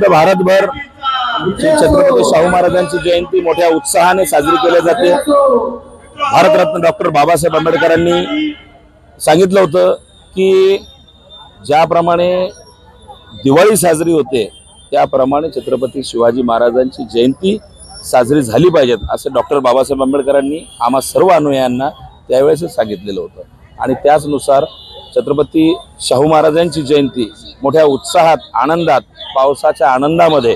संपूर्ण भारतभर छत्रपती शाहू महाराजांची जयंती मोठ्या उत्साहाने साजरी केली जाते। भारतरत्न डॉक्टर बाबासाहेब आंबेडकरांनी सांगितलं होतं की ज्याप्रमाणे दिवाळी साजरी होते त्याप्रमाणे छत्रपती शिवाजी महाराजांची जयंती साजरी झाली पाहिजे असं डॉक्टर बाबासाहेब आंबेडकरांनी आम्हा सर्व अनुयायांना त्यावेळेस सांगितलेलं होतं। आणि त्याचनुसार छत्रपती शाहू महाराजांची जयंती मोठ्या उत्साहात आनंदात पावसाच्या आनंदामध्ये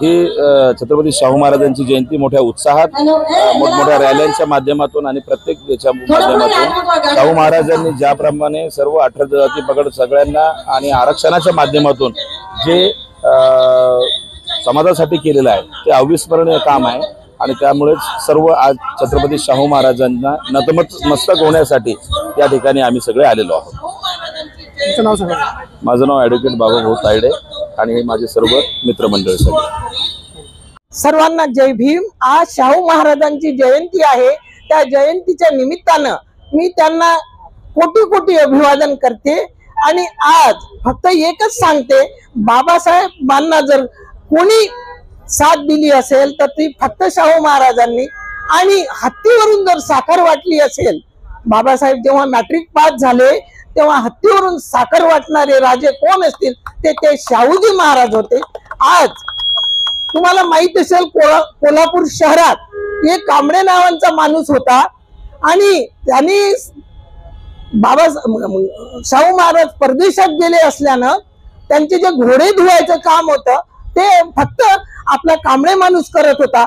ही छत्रपती शाहू महाराजांची जयंती मोठ्या उत्साहात मोठमोठ्या रॅल्यांच्या माध्यमातून आणि प्रत्येक याच्या माध्यमातून शाहू महाराजांनी ज्याप्रमाणे सर्व 18 जाती पगड सगळ्यांना आणि आरक्षणाच्या माध्यमातून जे समाजासाठी केलेलं आहे ते अविस्मरणीय काम आहे। आणि त्यामुळेच सर्व आज छत्रपती शाहू महाराजांना नतमस्तक होण्यासाठी या ठिकाणी आम्ही सगळे आलेलो आहोत। माझं नाव ॲडव्होकेट बाबाभाऊ तायडे आणि हे माझे सर्व मित्रमंडळ सर्वांना जय भीम। आज शाहू महाराजांची जयंती आहे। त्या जयंतीच्या निमित्तानं मी त्यांना कोटी कोटी अभिवादन करते आणि आज फक्त एकच सांगते, बाबासाहेबांना जर कोणी साथ दिली असेल तर ती फक्त शाहू महाराजांनी। आणि हत्तीवरून जर साखर वाटली असेल, बाबासाहेब जेव्हा मॅट्रिक पास झाले तेव्हा हत्तीवरून साखर वाटणारे राजे कोण असतील ते शाहूजी महाराज होते। आज तुम्हाला माहित असेल कोल्हापूर शहरात एक कांबळे नावाचा माणूस होता आणि त्यांनी शाहू महाराज परदेशात गेले असल्यानं त्यांचे जे घोडे धुवायचं काम होतं ते फक्त आपला कांबळे माणूस करत होता।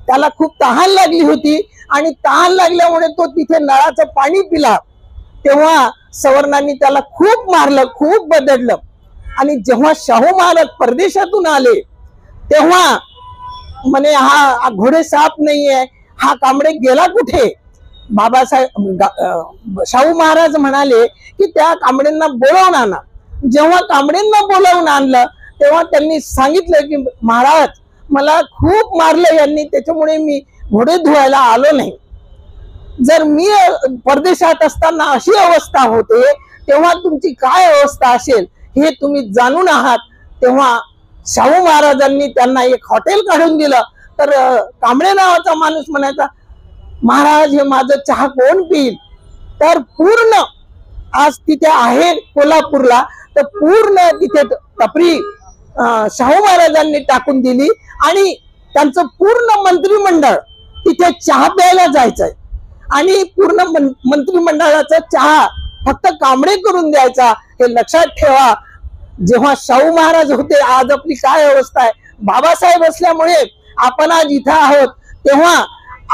त्याला खूप तहान लागली होती आणि तहान लागल्यामुळे तो तिथे नळाचं पाणी पिला। तेव्हा सवर्णांनी त्याला खूप मारलं, खूप बदडलं। आणि जेव्हा शाहू महाराज परदेशातून आले तेव्हा म्हणे हा घोडे साफ नाहीये, हा कांबळे गेला कुठे? शाहू महाराज म्हणाले की त्या कांबळेंना बोलावून आणा। जेव्हा कांबळेंना बोलावून आणलं तेव्हा त्यांनी सांगितलं की महाराज मला खूप मारलं यांनी, त्याच्यामुळे मी घोडे धुवायला आलो नाही। जर मी परदेशात असताना अशी अवस्था होते तेव्हा तुमची काय अवस्था असेल हे तुम्ही जाणून आहात। तेव्हा शाहू महाराजांनी त्यांना एक हॉटेल काढून दिलं। तर कांबळे नावाचा माणूस म्हणायचा, महाराज हे माझं चहा कोण पिईल? तर पूर्ण आज तिथे आहे कोल्हापूरला तर पूर्ण तिथे टपरी शाहू महाराजांनी टाकून दिली आणि त्यांचं पूर्ण मंत्रिमंडळ तिथे चहा प्यायला जायचंय आणि पूर्ण मंत्रिमंडळाचा चहा फक्त कांबळे करून द्यायचा। हे लक्षात ठेवा। जेव्हा शाहू महाराज होते आज आपली काय अवस्था आहे। बाबासाहेब असल्यामुळे आपण आज इथं आहोत। तेव्हा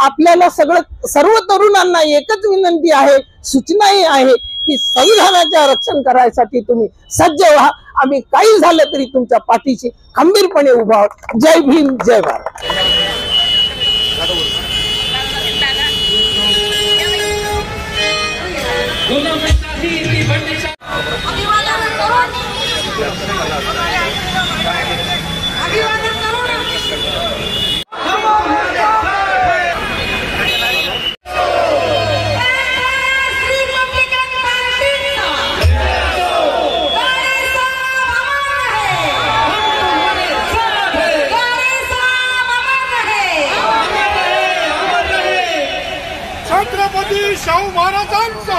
आपल्याला सर्व तरुणांना एकच विनंती आहे, सूचनाही आहे की संविधानाचे रक्षण करायसाठी तुम्ही सज्ज व्हा। आम्ही काही झालं तरी तुमच्या पाठीशी खंबीरपणे उभा आहोत। जय भीम, जय भारत। छत्रपती शाहू महाराजांचा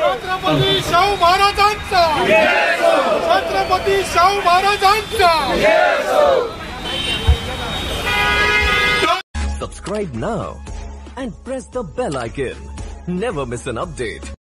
छत्रपती शाहू महाराजांचा छत्रपती शाहू महाराजांचा। Subscribe now and press the bell icon. Never miss an update.